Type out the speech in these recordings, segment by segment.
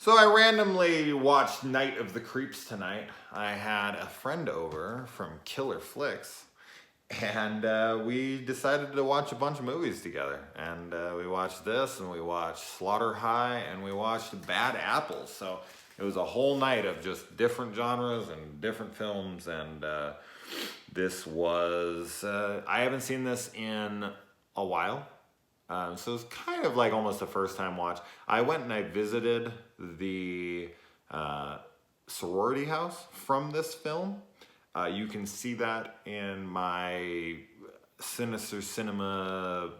So I randomly watched Night of the Creeps tonight. I had a friend over from Killer Flicks, and we decided to watch a bunch of movies together. And we watched this, and we watched Slaughter High, and we watched Bad Apples. So it was a whole night of just different genres and different films. And this was, I haven't seen this in a while. So it's kind of like almost a first time watch. I went and I visited the sorority house from this film. You can see that in my Sinister Cinema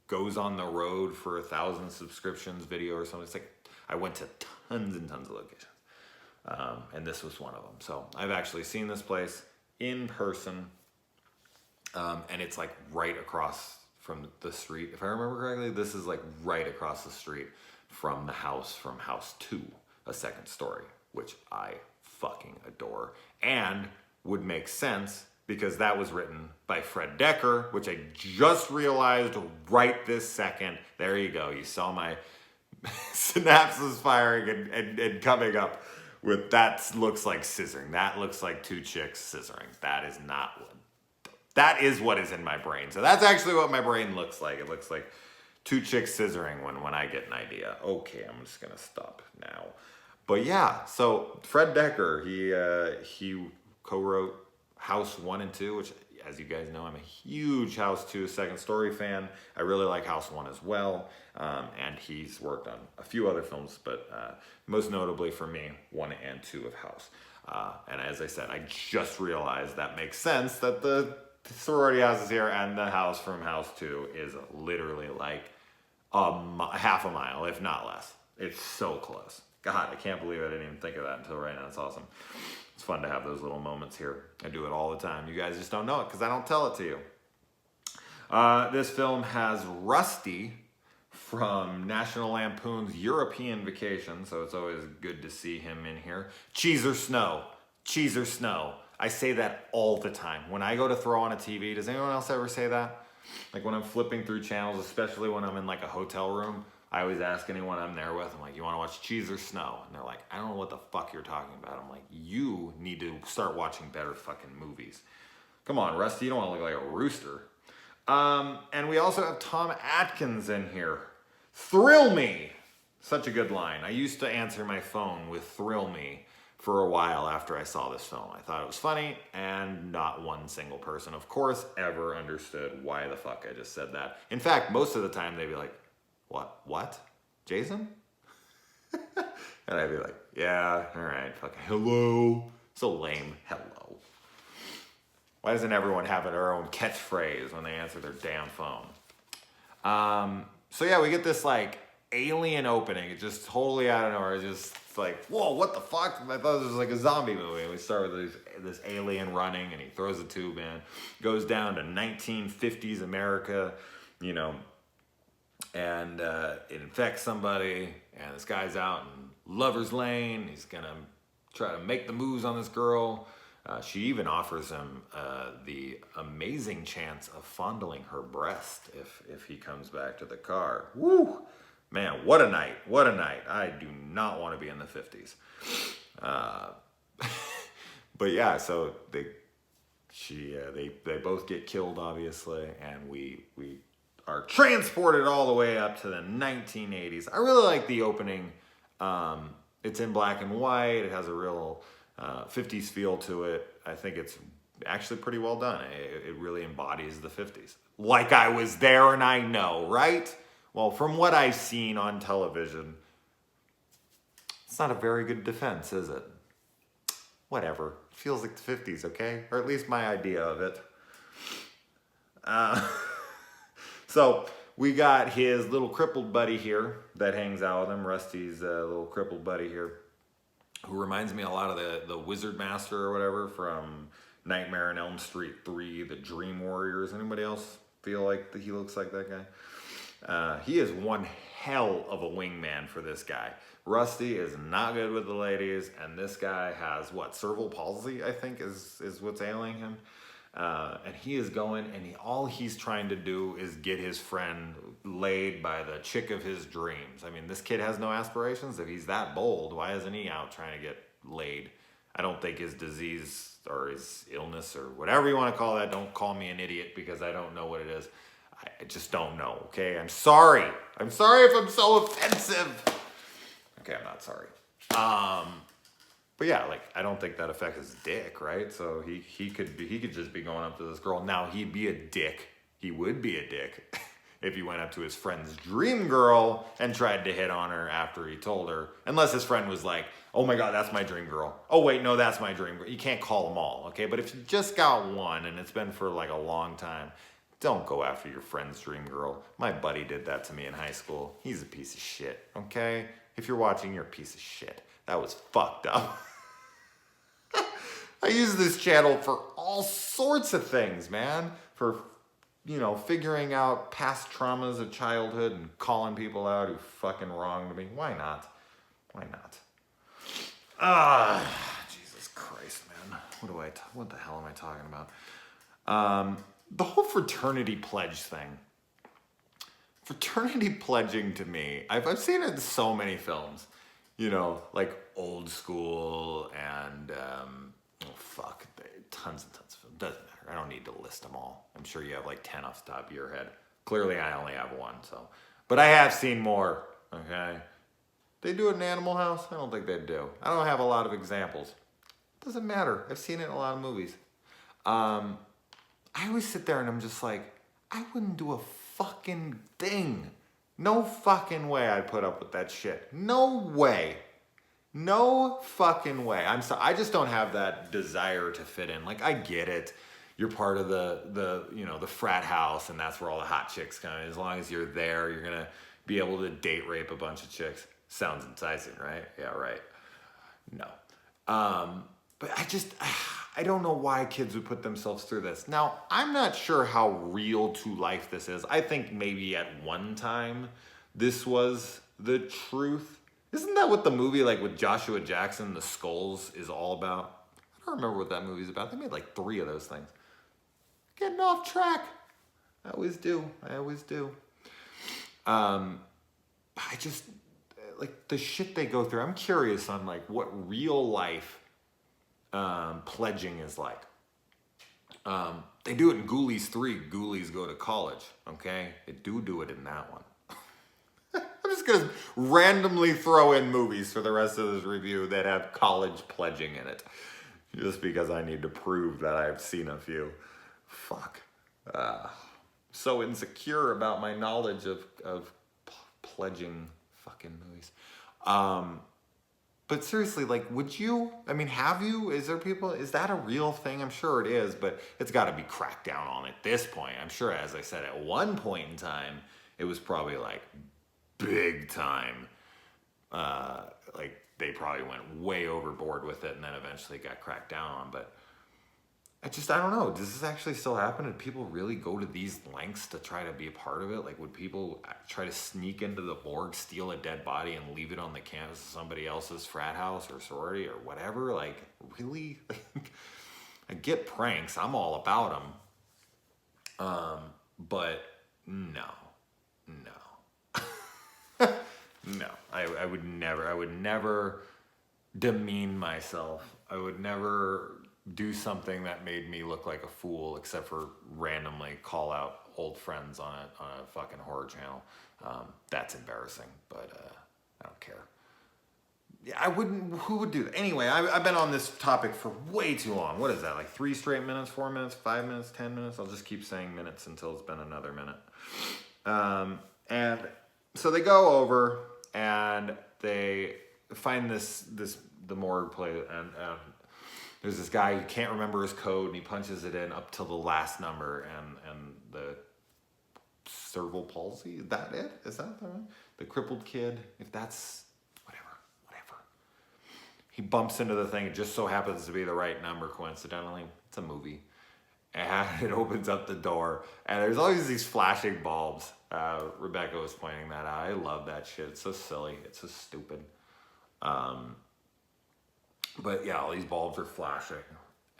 Goes on the Road for 1,000 subscriptions video or something. It's like I went to tons and tons of locations. And this was one of them. So I've actually seen this place in person. And it's like right across from the street. If I remember correctly, this is like right across the street from the house from House 2, a second story, which I fucking adore. And would make sense because that was written by Fred Decker, which I just realized right this second. There you go. You saw my synapses firing and coming up with that looks like scissoring. That looks like two chicks scissoring. That is not what. That is what is in my brain. So that's actually what my brain looks like. It looks like two chicks scissoring when I get an idea. Okay, I'm just gonna stop now. But yeah, so Fred Decker, he co-wrote House 1 and 2, which, as you guys know, I'm a huge House 2 second story fan. I really like House 1 as well. And he's worked on a few other films, but most notably for me, 1 and 2 of House. And as I said, I just realized that makes sense that the sorority house is here and the house from House 2 is literally like half a mile, if not less. It's so close. God, I can't believe I didn't even think of that until right now. It's awesome. It's fun to have those little moments here. I do it all the time. You guys just don't know it because I don't tell it to you. This film has Rusty from National Lampoon's European Vacation, so it's always good to see him in here. Cheese or snow. Cheese or snow. I say that all the time. When I go to throw on a TV, does anyone else ever say that? Like when I'm flipping through channels, especially when I'm in like a hotel room, I always ask anyone I'm there with, I'm like, you want to watch Cheese or Snow? And they're like, I don't know what the fuck you're talking about. I'm like, you need to start watching better fucking movies. Come on, Rusty, you don't want to look like a rooster. And we also have Tom Atkins in here. Thrill me. Such a good line. I used to answer my phone with Thrill Me for a while after I saw this film. I thought it was funny, and not one single person, of course, ever understood why the fuck I just said that. In fact, most of the time they'd be like, what? Jason? And I'd be like, yeah, all right, fucking hello. So lame, hello. Why doesn't everyone have their own catchphrase when they answer their damn phone? So yeah, we get this like alien opening. It's just totally out of nowhere. It's just like, whoa, what the fuck? I thought this was like a zombie movie. And we start with this alien running, and he throws a tube in. Goes down to 1950s America, you know, and it infects somebody. And this guy's out in Lover's Lane. He's gonna try to make the moves on this girl. She even offers him the amazing chance of fondling her breast if he comes back to the car. Woo! Man, what a night. What a night. I do not want to be in the 50s. But yeah, so they both get killed, obviously, and we are transported all the way up to the 1980s. I really like the opening. It's in black and white. It has a real 50s feel to it. I think it's actually pretty well done. It really embodies the 50s. Like I was there and I know, right? Well, from what I've seen on television, it's not a very good defense, is it? Whatever. Feels like the 50s, okay? Or at least my idea of it. So we got his little crippled buddy here that hangs out with him, Rusty's little crippled buddy here, who reminds me a lot of the Wizard Master or whatever from Nightmare on Elm Street 3, the Dream Warriors. Anybody else feel like he looks like that guy? He is one hell of a wingman for this guy. Rusty is not good with the ladies, and this guy has, cerebral palsy, I think, is what's ailing him. And he is going, and all he's trying to do is get his friend laid by the chick of his dreams. I mean, this kid has no aspirations. If he's that bold, why isn't he out trying to get laid? I don't think his disease or his illness or whatever you want to call that, don't call me an idiot because I don't know what it is. I just don't know, okay? I'm sorry. I'm sorry if I'm so offensive. Okay, I'm not sorry. But yeah, like, I don't think that affects his dick, right? So he could just be going up to this girl. Now, he'd be a dick. He would be a dick if he went up to his friend's dream girl and tried to hit on her after he told her. Unless his friend was like, oh my God, that's my dream girl. Oh wait, no, that's my dream girl. You can't call them all, okay? But if you just got one and it's been for like a long time, don't go after your friend's dream girl. My buddy did that to me in high school. He's a piece of shit, okay? If you're watching, you're a piece of shit. That was fucked up. I use this channel for all sorts of things, man. For, figuring out past traumas of childhood and calling people out who fucking wronged me. Why not? Why not? Jesus Christ, man. What the hell am I talking about? The whole fraternity pledge thing. Fraternity pledging to me, I've seen it in so many films. Like Old School and, tons and tons of films. Doesn't matter. I don't need to list them all. I'm sure you have like 10 off the top of your head. Clearly I only have one, so. But I have seen more, okay? They do it in Animal House? I don't think they do. I don't have a lot of examples. Doesn't matter. I've seen it in a lot of movies. I always sit there and I'm just like, I wouldn't do a fucking thing. No fucking way I'd put up with that shit. No way. No fucking way. I'm sorry. I just don't have that desire to fit in. Like, I get it. You're part of the frat house, and that's where all the hot chicks come in. As long as you're there, you're gonna be able to date rape a bunch of chicks. Sounds enticing, right? Yeah, right. No. But I don't know why kids would put themselves through this. Now, I'm not sure how real to life this is. I think maybe at one time this was the truth. Isn't that what the movie, like with Joshua Jackson, The Skulls, is all about? I don't remember what that movie's about. They made like 3 of those things. Getting off track. I always do. I just, like, the shit they go through. I'm curious on like what real life pledging is like. They do it in Ghoulies 3. Ghoulies Go to College. Okay, they do it in that one. I'm just gonna randomly throw in movies for the rest of this review that have college pledging in it, just because I need to prove that I've seen a few. Fuck. So insecure about my knowledge of pledging fucking movies. But seriously, like, would you? I mean, have you? Is that a real thing? I'm sure it is, but it's got to be cracked down on at this point. I'm sure, as I said, at one point in time, it was probably like big time. Like, they probably went way overboard with it and then eventually got cracked down on. But I don't know. Does this actually still happen? Did people really go to these lengths to try to be a part of it? Like, would people try to sneak into the morgue, steal a dead body, and leave it on the campus of somebody else's frat house or sorority or whatever? Like, really? I get pranks. I'm all about them. But no. No. I would never demean myself. I would never do something that made me look like a fool, except for randomly call out old friends on a fucking horror channel. That's embarrassing, but I don't care. Yeah, I wouldn't. Who would do that? Anyway, I've been on this topic for way too long. What is that? Like 3 straight minutes, 4 minutes, 5 minutes, 10 minutes? I'll just keep saying minutes until it's been another minute. And so they go over and they find the morgue place, and there's this guy who can't remember his code, and he punches it in up till the last number, and the cerebral palsy, is that it? Is that the crippled kid? If that's, whatever. He bumps into the thing, it just so happens to be the right number, coincidentally. It's a movie. And it opens up the door, and there's always these flashing bulbs. Rebecca was pointing that out. I love that shit. It's so silly. It's so stupid. But yeah, all these bulbs are flashing.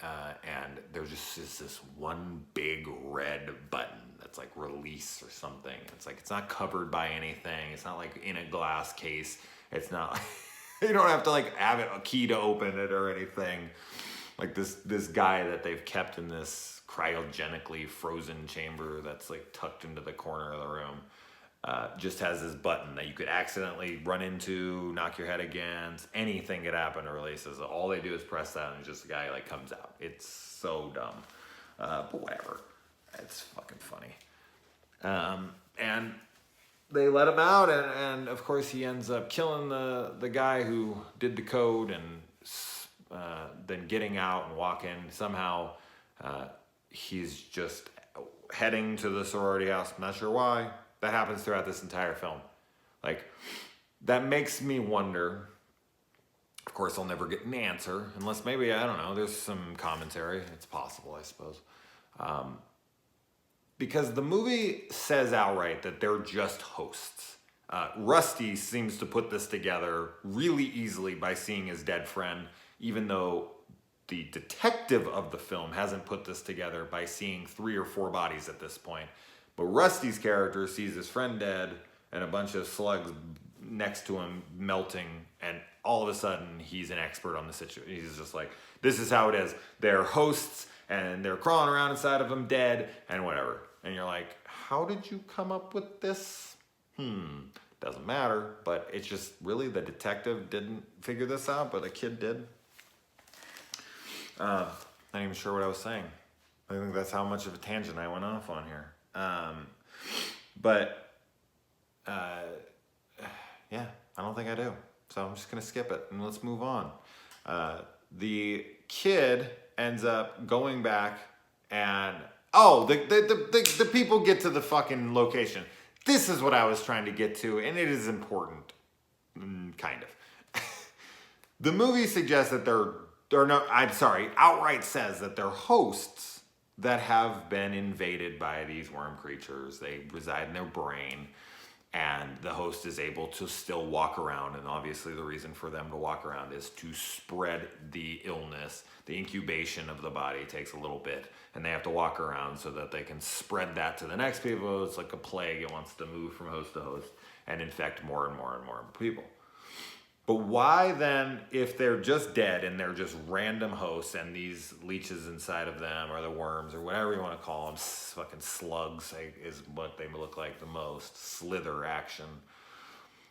and there's just this one big red button that's like release or something. It's like, it's not covered by anything. It's not like in a glass case. It's not, you don't have to like have a key to open it or anything. Like this guy that they've kept in this cryogenically frozen chamber that's like tucked into the corner of the room, just has this button that you could accidentally run into, knock your head against, anything could happen to releases. All they do is press that and just the guy like comes out. It's so dumb, but whatever. It's fucking funny. And they let him out, and of course he ends up killing the guy who did the code, and then getting out and walking. Somehow he's just heading to the sorority house. I'm not sure why. That happens throughout this entire film. Like, that makes me wonder. Of course, I'll never get an answer, unless maybe, I don't know, there's some commentary. It's possible, I suppose. Because the movie says outright that they're just hosts. Rusty seems to put this together really easily by seeing his dead friend, even though the detective of the film hasn't put this together by seeing 3 or 4 bodies at this point. But Rusty's character sees his friend dead and a bunch of slugs next to him melting, and all of a sudden he's an expert on the situation. He's just like, this is how it is. They're hosts and they're crawling around inside of them dead and whatever. And you're like, how did you come up with this? Doesn't matter, but it's just really the detective didn't figure this out, but a kid did. Not even sure what I was saying. I think that's how much of a tangent I went off on here. Yeah, I don't think I do. So I'm just going to skip it and let's move on. The kid ends up going back and, the people get to the fucking location. This is what I was trying to get to, and it is important. Kind of. The movie suggests that outright says that they're hosts that have been invaded by these worm creatures. They reside in their brain, and the host is able to still walk around. And obviously the reason for them to walk around is to spread the illness. The incubation of the body takes a little bit, and they have to walk around so that they can spread that to the next people. It's like a plague. It wants to move from host to host and infect more and more and more people. But why then, if they're just dead and they're just random hosts and these leeches inside of them, or the worms, or whatever you want to call them, fucking slugs is what they look like the most, slither action,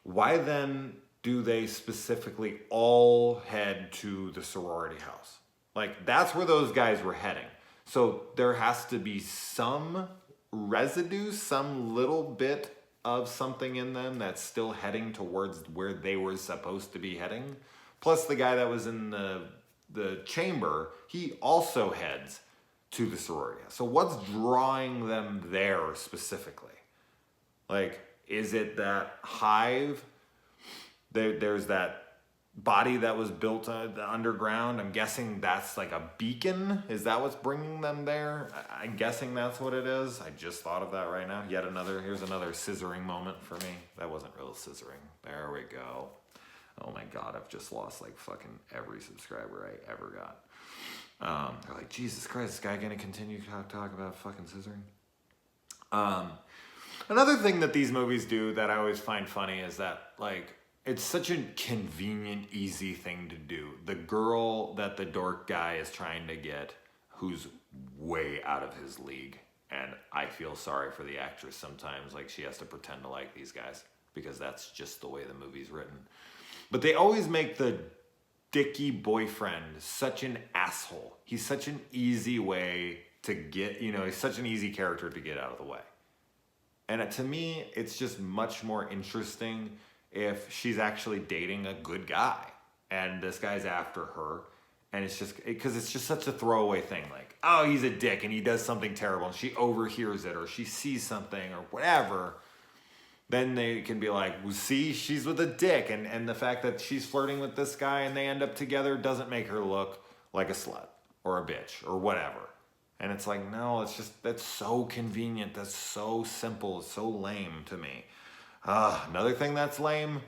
why then do they specifically all head to the sorority house? Like, that's where those guys were heading. So there has to be some residue, some little bit of something in them that's still heading towards where they were supposed to be heading. Plus the guy that was in the chamber, he also heads to the sorority. So what's drawing them there specifically? Like, is it that hive? There's that body that was built underground. I'm guessing that's like a beacon. Is that what's bringing them there? I'm guessing that's what it is. I just thought of that right now. Here's another scissoring moment for me. That wasn't real scissoring. There we go. Oh my God, I've just lost like fucking every subscriber I ever got. They're like, Jesus Christ, this guy gonna continue to talk about fucking scissoring? Another thing that these movies do that I always find funny is that, like, it's such a convenient, easy thing to do. The girl that the dork guy is trying to get, who's way out of his league, and I feel sorry for the actress sometimes. Like, she has to pretend to like these guys because that's just the way the movie's written. But they always make the dicky boyfriend such an asshole. He's such an easy way to get, he's such an easy character to get out of the way. And to me, it's just much more interesting if she's actually dating a good guy and this guy's after her, and it's just because it's just such a throwaway thing, like, oh, he's a dick and he does something terrible and she overhears it or she sees something or whatever, then they can be like, well, see, she's with a dick, and the fact that she's flirting with this guy and they end up together doesn't make her look like a slut or a bitch or whatever. And it's like, no, that's so convenient, that's so simple, it's so lame to me. Another thing that's lame,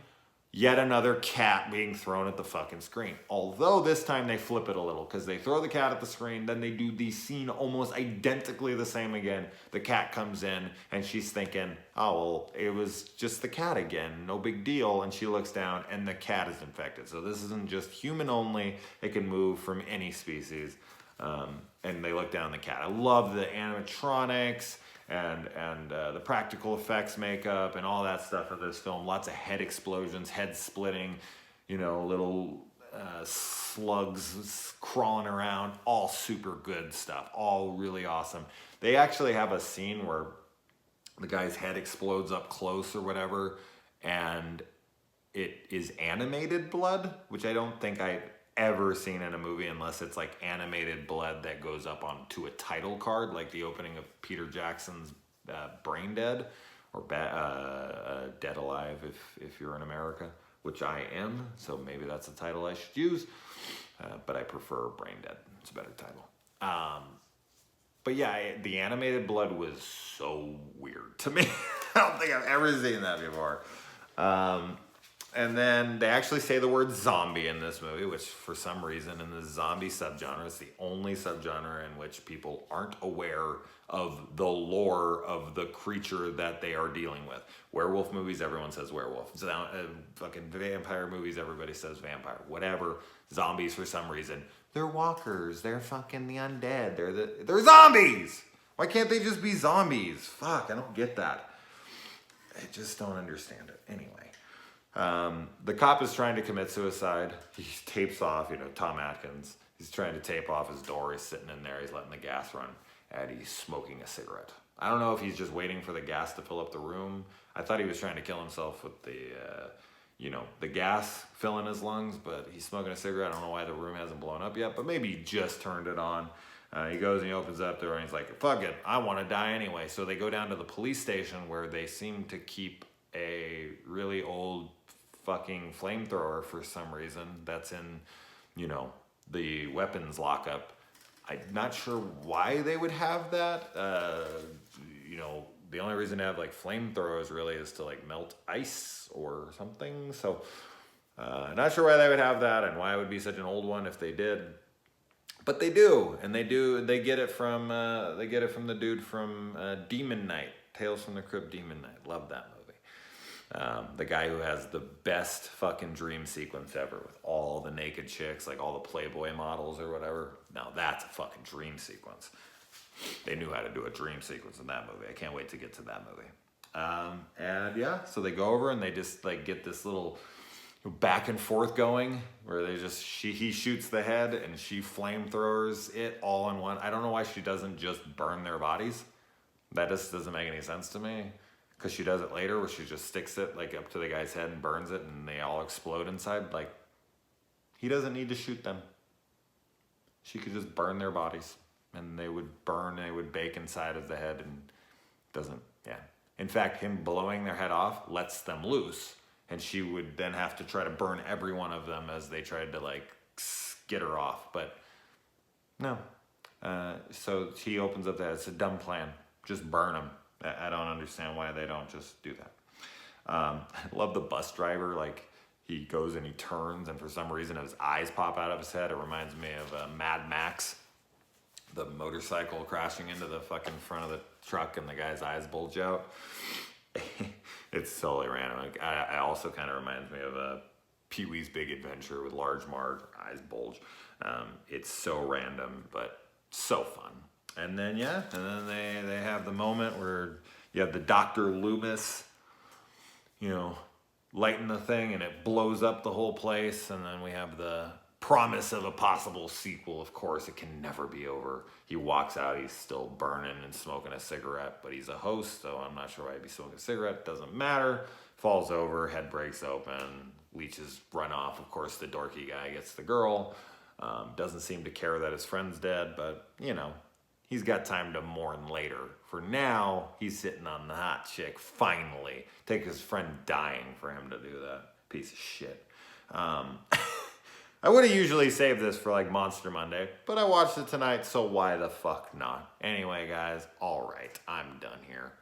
yet another cat being thrown at the fucking screen. Although this time they flip it a little, because they throw the cat at the screen, then they do the scene almost identically the same again. The cat comes in and she's thinking, oh, well, it was just the cat again, no big deal. And she looks down and the cat is infected. So this isn't just human only, it can move from any species. And they look down the cat. I love the animatronics and the practical effects makeup and all that stuff in this film. Lots of head explosions, head splitting, you know, little slugs crawling around, all super good stuff, all really awesome. They actually have a scene where the guy's head explodes up close or whatever, and it is animated blood, which I don't think I've ever seen in a movie unless it's like animated blood that goes up onto a title card, like the opening of Peter Jackson's Brain Dead, or Dead Alive if you're in America, which I am, so maybe that's a title I should use, but I prefer Brain Dead. It's a better title. But yeah, the animated blood was so weird to me. I don't think I've ever seen that before. And then they actually say the word zombie in this movie, which for some reason in the zombie subgenre, it's the only subgenre in which people aren't aware of the lore of the creature that they are dealing with. Werewolf movies, everyone says werewolf. Fucking vampire movies, everybody says vampire. Whatever. Zombies, for some reason, they're walkers. They're fucking the undead. They're zombies. Why can't they just be zombies? Fuck, I don't get that. I just don't understand it. Anyway. The cop is trying to commit suicide. He tapes off, you know, Tom Atkins. He's trying to tape off his door. He's sitting in there. He's letting the gas run. And he's smoking a cigarette. I don't know if he's just waiting for the gas to fill up the room. I thought he was trying to kill himself with the gas filling his lungs, but he's smoking a cigarette. I don't know why the room hasn't blown up yet, but maybe he just turned it on. He goes and he opens up the door and he's like, fuck it, I want to die anyway. So they go down to the police station where they seem to keep a really old fucking flamethrower for some reason that's in, you know, the weapons lockup. I'm not sure why they would have that. You know, the only reason to have like flamethrowers really is to like melt ice or something. So not sure why they would have that and why it would be such an old one if they did. But they do, and they get it from the dude from Demon Knight, Tales from the Crypt, Demon Knight. Love that movie. The guy who has the best fucking dream sequence ever with all the naked chicks, like all the Playboy models or whatever. Now that's a fucking dream sequence. They knew how to do a dream sequence in that movie. I can't wait to get to that movie. And yeah, so they go over and they just like get this little back and forth going where he shoots the head and she flamethrowers it all in one. I don't know why she doesn't just burn their bodies. That just doesn't make any sense to me. Because she does it later where she just sticks it like up to the guy's head and burns it and they all explode inside. Like, he doesn't need to shoot them. She could just burn their bodies and they would burn, they would bake inside of the head and doesn't, yeah. In fact, him blowing their head off lets them loose and she would then have to try to burn every one of them as they tried to like get her off. But no. So he opens up that, it's a dumb plan. Just burn them. I don't understand why they don't just do that. I love the bus driver. Like, he goes and he turns, and for some reason his eyes pop out of his head. It reminds me of Mad Max, the motorcycle crashing into the fucking front of the truck, and the guy's eyes bulge out. It's totally random. Like, I also kind of reminds me of Pee-wee's Big Adventure with Large Marge, eyes bulge. It's so random, but so fun. And then, yeah, and then they have the moment where you have the Dr. Loomis, you know, lighting the thing and it blows up the whole place. And then we have the promise of a possible sequel. Of course, it can never be over. He walks out, he's still burning and smoking a cigarette, but he's a host, so I'm not sure why he'd be smoking a cigarette. Doesn't matter. Falls over, head breaks open, leeches run off. Of course, the dorky guy gets the girl. Doesn't seem to care that his friend's dead, but, you know, he's got time to mourn later. For now, he's sitting on the hot chick, finally. Take his friend dying for him to do that. Piece of shit. I would have usually saved this for like Monster Monday, but I watched it tonight, so why the fuck not? Anyway, guys, alright, I'm done here.